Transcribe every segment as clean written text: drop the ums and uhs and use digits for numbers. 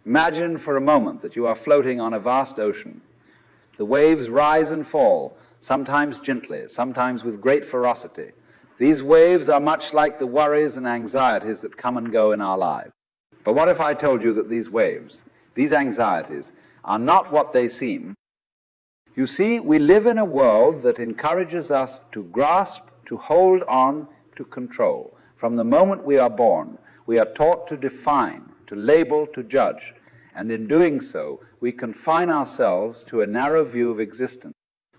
Imagine for a moment that you are floating on a vast ocean. The waves rise and fall, sometimes gently, sometimes with great ferocity. These waves are much like the worries and anxieties that come and go in our lives. But what if I told you that these waves, these anxieties, are not what they seem? You see, we live in a world that encourages us to grasp, to hold on, to control. From the moment we are born, we are taught to define, to label, to judge. And in doing so, we confine ourselves to a narrow view of existence.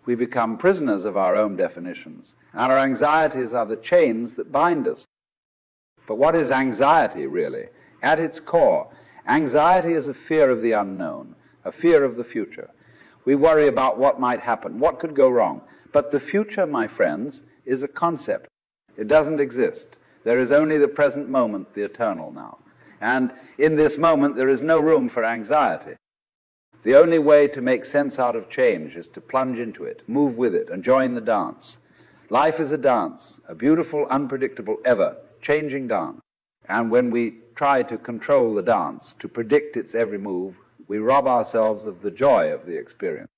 We become prisoners of our own definitions, and our anxieties are the chains that bind us. But what is anxiety, really? At its core, anxiety is a fear of the unknown, a fear of the future. We worry about what might happen, what could go wrong. But the future, my friends, is a concept. It doesn't exist. There is only the present moment, the eternal now. And in this moment, there is no room for anxiety. The only way to make sense out of change is to plunge into it, move with it, and join the dance. Life is a dance, a beautiful, unpredictable, ever-changing dance. And when we try to control the dance, to predict its every move, we rob ourselves of the joy of the experience.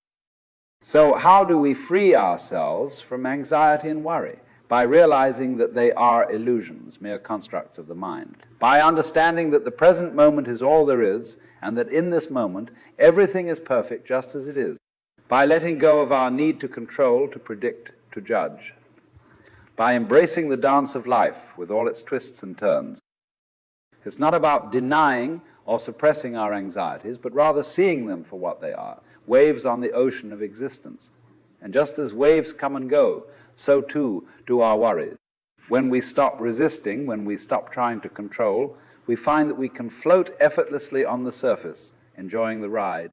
So how do we free ourselves from anxiety and worry? By realizing that they are illusions, mere constructs of the mind. By understanding that the present moment is all there is, and that in this moment everything is perfect just as it is. By letting go of our need to control, to predict, to judge. By embracing the dance of life with all its twists and turns. It's not about denying or suppressing our anxieties, but rather seeing them for what they are, waves on the ocean of existence. And just as waves come and go, so too do our worries. When we stop resisting, when we stop trying to control, we find that we can float effortlessly on the surface, enjoying the ride.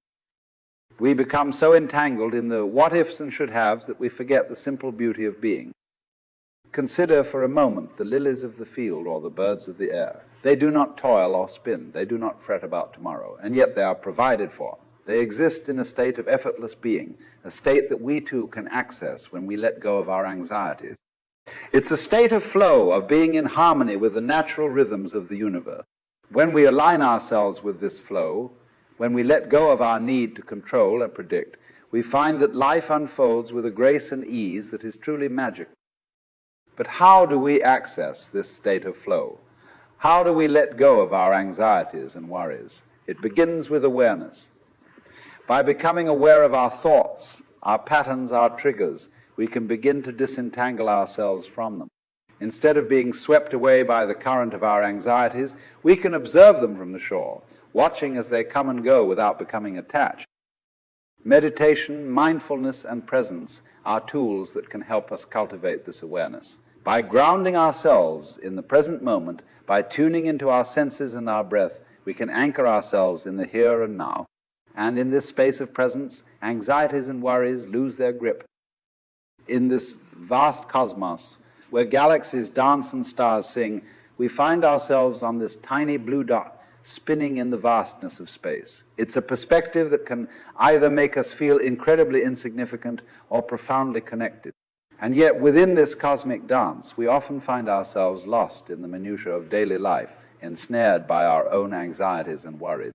We become so entangled in the what-ifs and should-haves that we forget the simple beauty of being. Consider for a moment the lilies of the field or the birds of the air. They do not toil or spin. They do not fret about tomorrow, and yet they are provided for. They exist in a state of effortless being, a state that we too can access when we let go of our anxieties. It's a state of flow, of being in harmony with the natural rhythms of the universe. When we align ourselves with this flow, when we let go of our need to control and predict, we find that life unfolds with a grace and ease that is truly magic. But how do we access this state of flow? How do we let go of our anxieties and worries? It begins with awareness. By becoming aware of our thoughts, our patterns, our triggers, we can begin to disentangle ourselves from them. Instead of being swept away by the current of our anxieties, we can observe them from the shore, watching as they come and go without becoming attached. Meditation, mindfulness, and presence are tools that can help us cultivate this awareness. By grounding ourselves in the present moment, by tuning into our senses and our breath, we can anchor ourselves in the here and now. And in this space of presence, anxieties and worries lose their grip. In this vast cosmos, where galaxies dance and stars sing, we find ourselves on this tiny blue dot spinning in the vastness of space. It's a perspective that can either make us feel incredibly insignificant or profoundly connected. And yet within this cosmic dance, we often find ourselves lost in the minutiae of daily life, ensnared by our own anxieties and worries.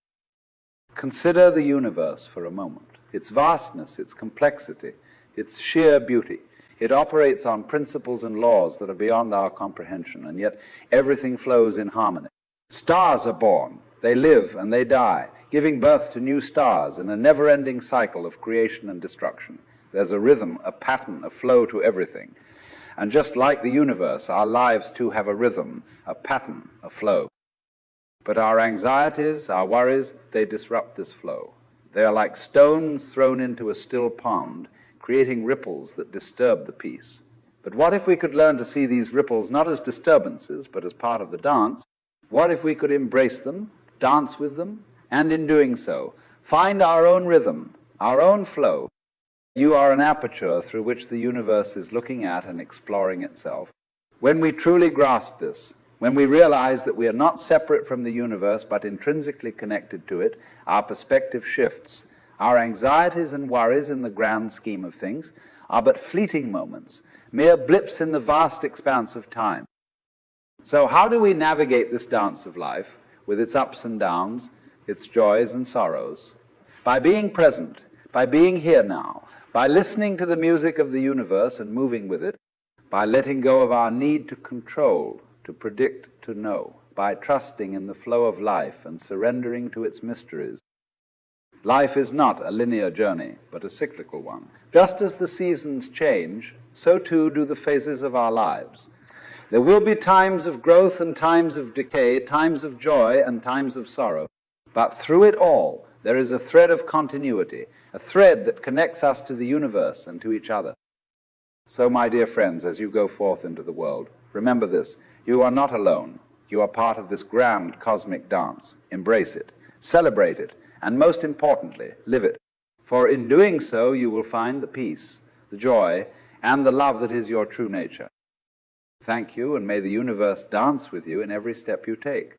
Consider the universe for a moment, its vastness, its complexity, its sheer beauty. It operates on principles and laws that are beyond our comprehension, and yet everything flows in harmony. Stars are born, they live and they die, giving birth to new stars in a never-ending cycle of creation and destruction. There's a rhythm, a pattern, a flow to everything. And just like the universe, our lives too have a rhythm, a pattern, a flow. But our anxieties, our worries, they disrupt this flow. They are like stones thrown into a still pond, creating ripples that disturb the peace. But what if we could learn to see these ripples not as disturbances, but as part of the dance? What if we could embrace them, dance with them, and in doing so, find our own rhythm, our own flow? You are an aperture through which the universe is looking at and exploring itself. When we truly grasp this, when we realize that we are not separate from the universe but intrinsically connected to it, our perspective shifts. Our anxieties and worries in the grand scheme of things are but fleeting moments, mere blips in the vast expanse of time. So how do we navigate this dance of life with its ups and downs, its joys and sorrows. By being present, by being here now, by listening to the music of the universe and moving with it, by letting go of our need to control, to predict, to know, by trusting in the flow of life and surrendering to its mysteries. Life is not a linear journey, but a cyclical one. Just as the seasons change, so too do the phases of our lives. There will be times of growth and times of decay, times of joy and times of sorrow. But through it all, there is a thread of continuity, a thread that connects us to the universe and to each other. So, my dear friends, as you go forth into the world, remember this: you are not alone. You are part of this grand cosmic dance. Embrace it, celebrate it, and most importantly, live it. For in doing so, you will find the peace, the joy, and the love that is your true nature. Thank you, and may the universe dance with you in every step you take.